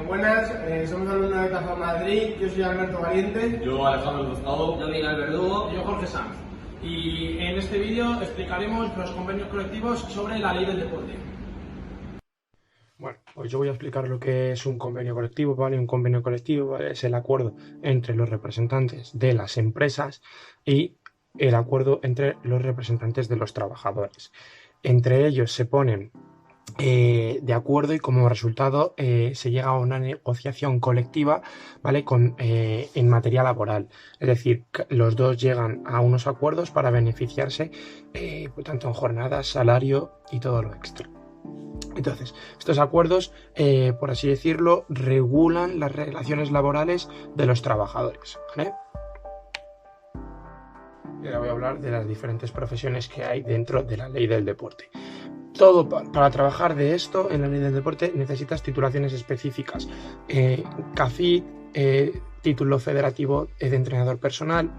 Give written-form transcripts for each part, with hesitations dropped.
Buenas, somos alumnos de CAFA Madrid, yo soy Alberto Valiente. Yo Alejandro Tostado. Yo Miguel Verdugo. Y yo Jorge Sanz. Y en este vídeo explicaremos los convenios colectivos sobre la ley del deporte. Bueno, pues yo voy a explicar lo que es un convenio colectivo, ¿vale? Un convenio colectivo, ¿vale? Es el acuerdo entre los representantes de las empresas y el acuerdo entre los representantes de los trabajadores. Entre ellos se ponen de acuerdo y como resultado se llega a una negociación colectiva, ¿vale? En materia laboral. Es decir, los dos llegan a unos acuerdos para beneficiarse tanto en jornadas, salario y todo lo extra. Entonces, estos acuerdos, por así decirlo, regulan las relaciones laborales de los trabajadores, ¿vale? Y ahora voy a hablar de las diferentes profesiones que hay dentro de la ley del deporte. Para trabajar de esto en la ley del deporte necesitas titulaciones específicas, CAFID, título federativo de entrenador personal,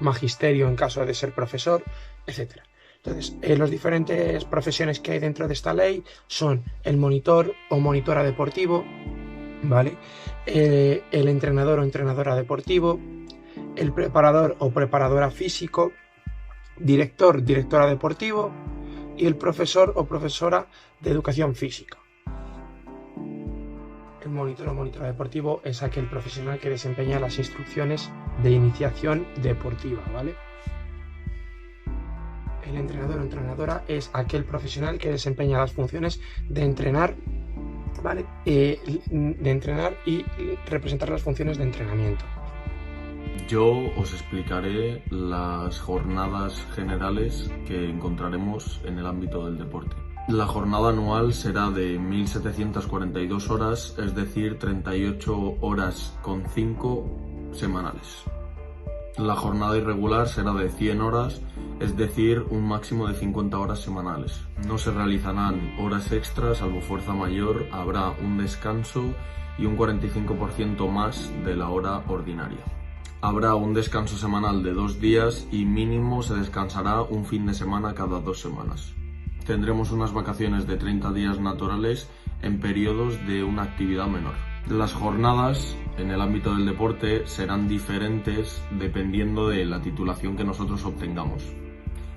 magisterio en caso de ser profesor, etc. Entonces, las diferentes profesiones que hay dentro de esta ley son el monitor o monitora deportivo, ¿vale? El entrenador o entrenadora deportivo, el preparador o preparadora físico, director, directora deportivo y el profesor o profesora de educación física. El monitor o monitora deportivo es aquel profesional que desempeña las instrucciones de iniciación deportiva, ¿vale? El entrenador o entrenadora es aquel profesional que desempeña las funciones de entrenar, ¿vale? De entrenar y representar las funciones de entrenamiento. Yo os explicaré las jornadas generales que encontraremos en el ámbito del deporte. La jornada anual será de 1.742 horas, es decir, 38 horas con 5 semanales. La jornada irregular será de 100 horas, es decir, un máximo de 50 horas semanales. No se realizarán horas extras, salvo fuerza mayor, habrá un descanso y un 45% más de la hora ordinaria. Habrá un descanso semanal de 2 días y mínimo se descansará un fin de semana cada 2 semanas. Tendremos unas vacaciones de 30 días naturales en periodos de una actividad menor. Las jornadas en el ámbito del deporte serán diferentes dependiendo de la titulación que nosotros obtengamos.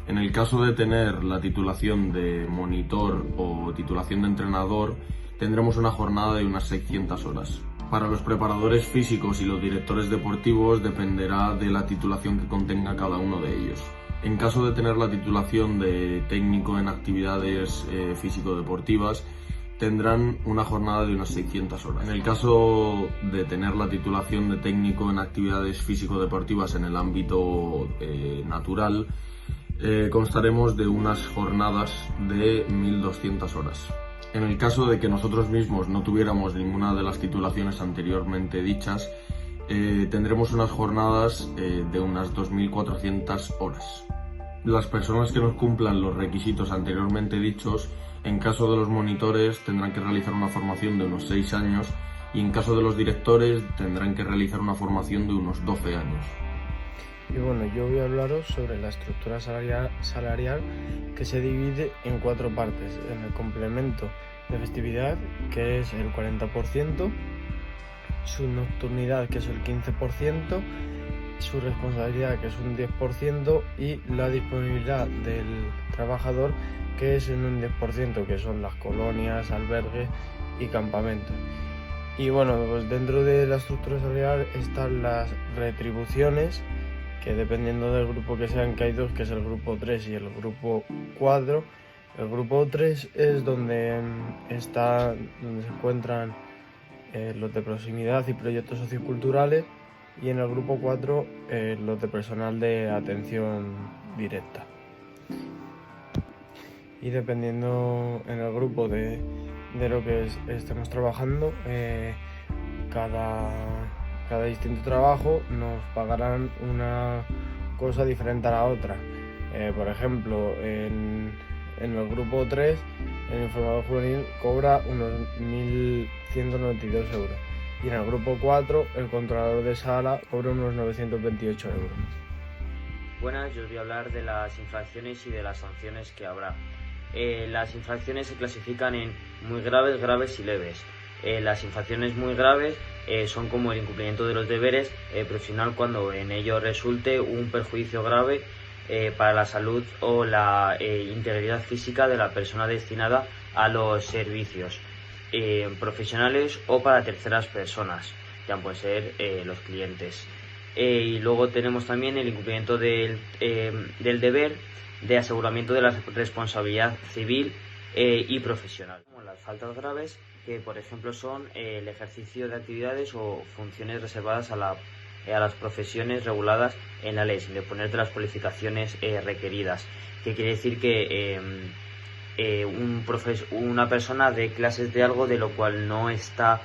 En el caso de tener la titulación de monitor o titulación de entrenador, tendremos una jornada de unas 600 horas. Para los preparadores físicos y los directores deportivos dependerá de la titulación que contenga cada uno de ellos. En caso de tener la titulación de técnico en actividades físico-deportivas, tendrán una jornada de unas 600 horas. En el caso de tener la titulación de técnico en actividades físico-deportivas en el ámbito natural, constaremos de unas jornadas de 1.200 horas. En el caso de que nosotros mismos no tuviéramos ninguna de las titulaciones anteriormente dichas, tendremos unas jornadas de unas 2.400 horas. Las personas que nos cumplan los requisitos anteriormente dichos, en caso de los monitores tendrán que realizar una formación de unos 6 años y en caso de los directores tendrán que realizar una formación de unos 12 años. Y bueno, yo voy a hablaros sobre la estructura salarial que se divide en 4 partes. En el complemento de festividad, que es el 40%, su nocturnidad, que es el 15%, su responsabilidad, que es un 10%, y la disponibilidad del trabajador, que es en un 10%, que son las colonias, albergues y campamentos. Y bueno, pues dentro de la estructura salarial están las retribuciones, que dependiendo del grupo que sean, que hay 2, que es el grupo 3 y el grupo 4. El grupo 3 es donde se encuentran los de proximidad y proyectos socioculturales, y en el grupo 4 los de personal de atención directa. Y dependiendo en el grupo de lo que estemos trabajando, cada distinto trabajo nos pagarán una cosa diferente a la otra. Por ejemplo, en el grupo 3, el informador juvenil cobra unos 1.192 euros. Y en el grupo 4, el controlador de sala cobra unos 928 euros. Buenas, yo os voy a hablar de las infracciones y de las sanciones que habrá. Las infracciones se clasifican en muy graves, graves y leves. Las infracciones muy graves son como el incumplimiento de los deberes profesional cuando en ello resulte un perjuicio grave para la salud o la integridad física de la persona destinada a los servicios profesionales o para terceras personas, ya pueden ser los clientes. Y luego tenemos también el incumplimiento del deber de aseguramiento de la responsabilidad civil y profesional. Como las faltas graves, que por ejemplo son el ejercicio de actividades o funciones reservadas a las profesiones reguladas en la ley, sin disponer de las cualificaciones requeridas, que quiere decir que una persona dé clases de algo de lo cual no está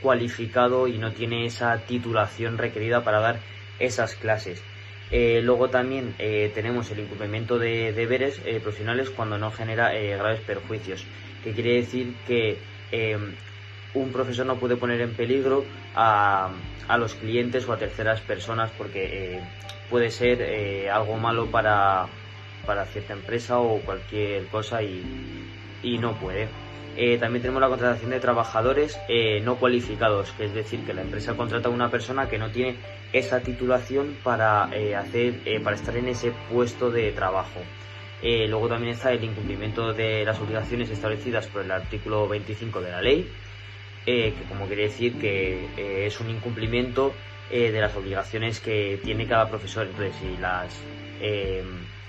cualificado y no tiene esa titulación requerida para dar esas clases. Luego también tenemos el incumplimiento de deberes profesionales cuando no genera graves perjuicios, que quiere decir que un profesor no puede poner en peligro a los clientes o a terceras personas porque puede ser algo malo para cierta empresa o cualquier cosa y no puede. También tenemos la contratación de trabajadores no cualificados, que es decir, que la empresa contrata a una persona que no tiene esa titulación para estar en ese puesto de trabajo. Luego también está el incumplimiento de las obligaciones establecidas por el artículo 25 de la ley, que como quiere decir que es un incumplimiento de las obligaciones que tiene cada profesor. Entonces,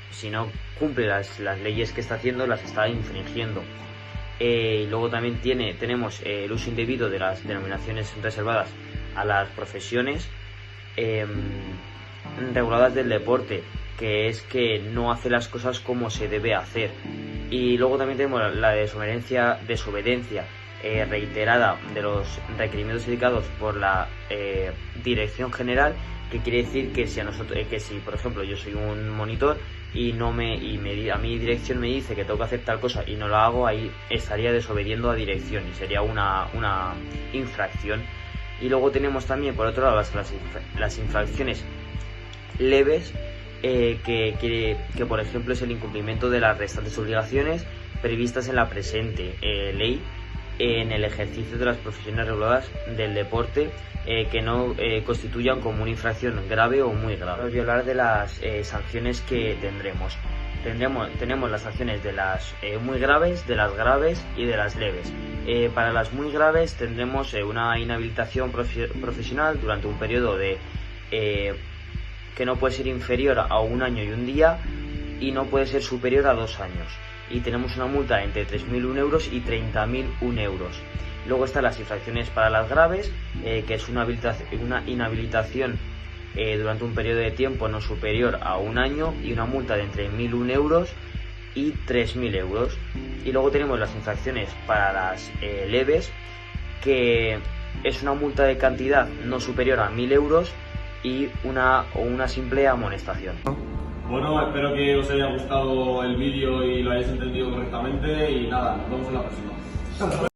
si no cumple las leyes que está haciendo, las está infringiendo. Y luego también tenemos el uso indebido de las denominaciones reservadas a las profesiones reguladas del deporte, que es que no hace las cosas como se debe hacer. Y luego también tenemos la desobediencia reiterada de los requerimientos indicados por la Dirección General, que quiere decir que si por ejemplo yo soy un monitor y a mi dirección me dice que tengo que hacer tal cosa y no lo hago, ahí estaría desobediendo a dirección y sería una infracción. Y luego tenemos también por otro lado las infracciones leves, que por ejemplo es el incumplimiento de las restantes obligaciones previstas en la presente ley en el ejercicio de las profesiones reguladas del deporte, que no constituyan como una infracción grave o muy grave. Voy a hablar de las sanciones que tendremos. Tenemos las sanciones de las muy graves, de las graves y de las leves. Para las muy graves tendremos una inhabilitación profesional durante un periodo que no puede ser inferior a 1 año y 1 día y no puede ser superior a 2 años. Y tenemos una multa entre 3.001 euros y 30.001 euros. Luego están las infracciones para las graves, que es una inhabilitación durante un periodo de tiempo no superior a 1 año y una multa de entre 1.001 euros y 3.000 euros. Y luego tenemos las infracciones para las leves, que es una multa de cantidad no superior a 1.000 euros y una simple amonestación. Bueno, espero que os haya gustado el vídeo y lo hayáis entendido correctamente y nada, nos vemos en la próxima.